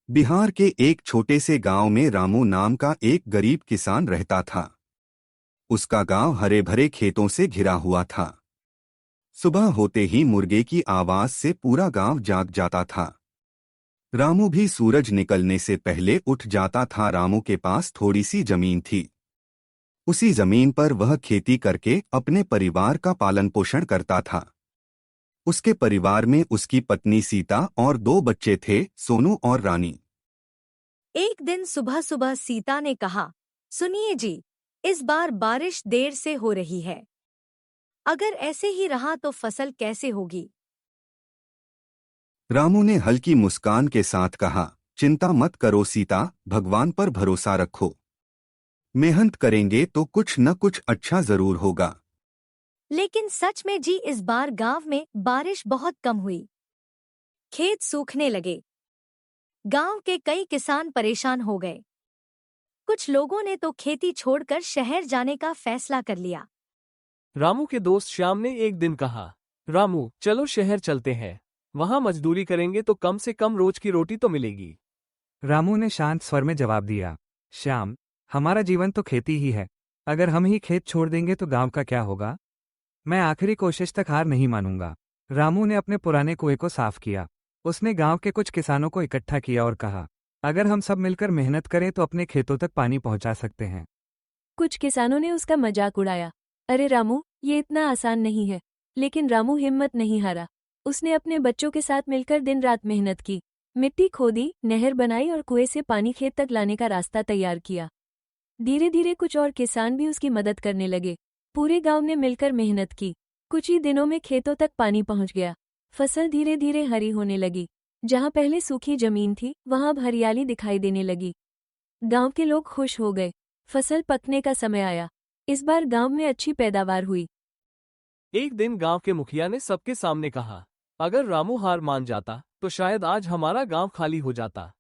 बिहार के एक छोटे से गांव में रामू नाम का एक गरीब किसान रहता था। उसका गांव हरे भरे खेतों से घिरा हुआ था। सुबह होते ही मुर्गे की आवाज से पूरा गांव जाग जाता था। रामू भी सूरज निकलने से पहले उठ जाता था। रामू के पास थोड़ी सी जमीन थी। उसी जमीन पर वह खेती करके अपने परिवार का पालन पोषण करता था। उसके परिवार में उसकी पत्नी सीता और दो बच्चे थे, सोनू और रानी। एक दिन सुबह सुबह सीता ने कहा, सुनिए जी, इस बार बारिश देर से हो रही है। अगर ऐसे ही रहा तो फसल कैसे होगी? रामू ने हल्की मुस्कान के साथ कहा, चिंता मत करो सीता, भगवान पर भरोसा रखो। मेहनत करेंगे तो कुछ न कुछ अच्छा जरूर होगा। लेकिन सच में जी, इस बार गांव में बारिश बहुत कम हुई। खेत सूखने लगे। गांव के कई किसान परेशान हो गए। कुछ लोगों ने तो खेती छोड़कर शहर जाने का फैसला कर लिया। रामू के दोस्त श्याम ने एक दिन कहा, रामू चलो शहर चलते हैं। वहां मजदूरी करेंगे तो कम से कम रोज की रोटी तो मिलेगी। रामू ने शांत स्वर में जवाब दिया, श्याम, हमारा जीवन तो खेती ही है। अगर हम ही खेत छोड़ देंगे तो गांव का क्या होगा? मैं आखिरी कोशिश तक हार नहीं मानूंगा। रामू ने अपने पुराने कुएं को साफ किया। उसने गांव के कुछ किसानों को इकट्ठा किया और कहा, अगर हम सब मिलकर मेहनत करें तो अपने खेतों तक पानी पहुंचा सकते हैं। कुछ किसानों ने उसका मजाक उड़ाया। अरे रामू, ये इतना आसान नहीं है। लेकिन रामू हिम्मत नहीं हारा। उसने अपने बच्चों के साथ मिलकर दिन रात मेहनत की। मिट्टी खोदी, नहर बनाई और कुएं से पानी खेत तक लाने का रास्ता तैयार किया। धीरे धीरे कुछ और किसान भी उसकी मदद करने लगे। पूरे गांव ने मिलकर मेहनत की। कुछ ही दिनों में खेतों तक पानी पहुंच गया। फसल धीरे धीरे हरी होने लगी। जहां पहले सूखी जमीन थी वहां अब हरियाली दिखाई देने लगी। गांव के लोग खुश हो गए। फसल पकने का समय आया। इस बार गांव में अच्छी पैदावार हुई। एक दिन गांव के मुखिया ने सबके सामने कहा, अगर रामू हार मान जाता तो शायद आज हमारा गांव खाली हो जाता।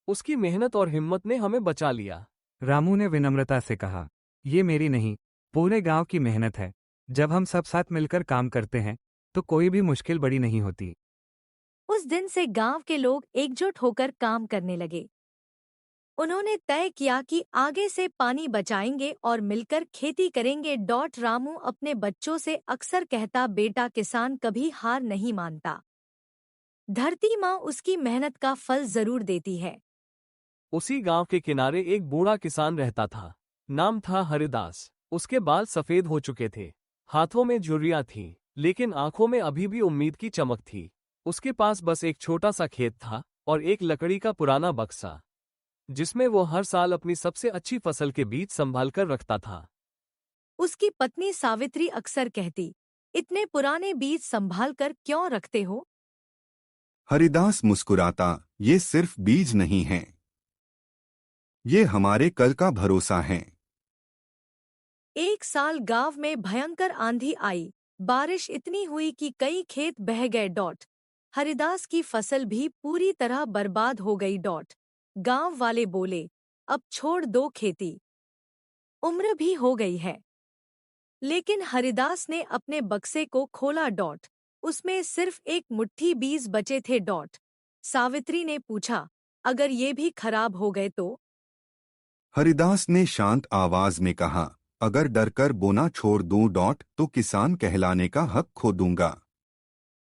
उसकी मेहनत और हिम्मत ने हमें बचा लिया। रामू ने विनम्रता से कहा, ये मेरी नहीं, पूरे गांव की मेहनत है। जब हम सब साथ मिलकर काम करते हैं तो कोई भी मुश्किल बड़ी नहीं होती। उस दिन से गांव के लोग एकजुट होकर काम करने लगे। उन्होंने तय किया कि आगे से पानी बचाएंगे और मिलकर खेती करेंगे। रामू अपने बच्चों से अक्सर कहता, बेटा, किसान कभी हार नहीं मानता। धरती माँ उसकी मेहनत का फल जरूर देती है। उसी गांव के किनारे एक बूढ़ा किसान रहता था। नाम था हरिदास। उसके बाल सफेद हो चुके थे। हाथों में झुर्रियां थीं, लेकिन आंखों में अभी भी उम्मीद की चमक थी। उसके पास बस एक छोटा सा खेत था और एक लकड़ी का पुराना बक्सा, जिसमें वो हर साल अपनी सबसे अच्छी फसल के बीज संभाल कर रखता था। उसकी पत्नी सावित्री अक्सर कहती, इतने पुराने बीज संभाल कर क्यों रखते हो? हरिदास मुस्कुराता, ये सिर्फ बीज नहीं हैं। ये हमारे कल का भरोसा है। एक साल गांव में भयंकर आंधी आई। बारिश इतनी हुई कि कई खेत बह गए। हरिदास की फसल भी पूरी तरह बर्बाद हो गई। गांव वाले बोले, अब छोड़ दो खेती, उम्र भी हो गई है। लेकिन हरिदास ने अपने बक्से को खोला। उसमें सिर्फ एक मुट्ठी बीज बचे थे। सावित्री ने पूछा, अगर ये भी खराब हो गए तो? हरिदास ने शांत आवाज में कहा, अगर डरकर बोना छोड़ दूं तो किसान कहलाने का हक खो दूंगा।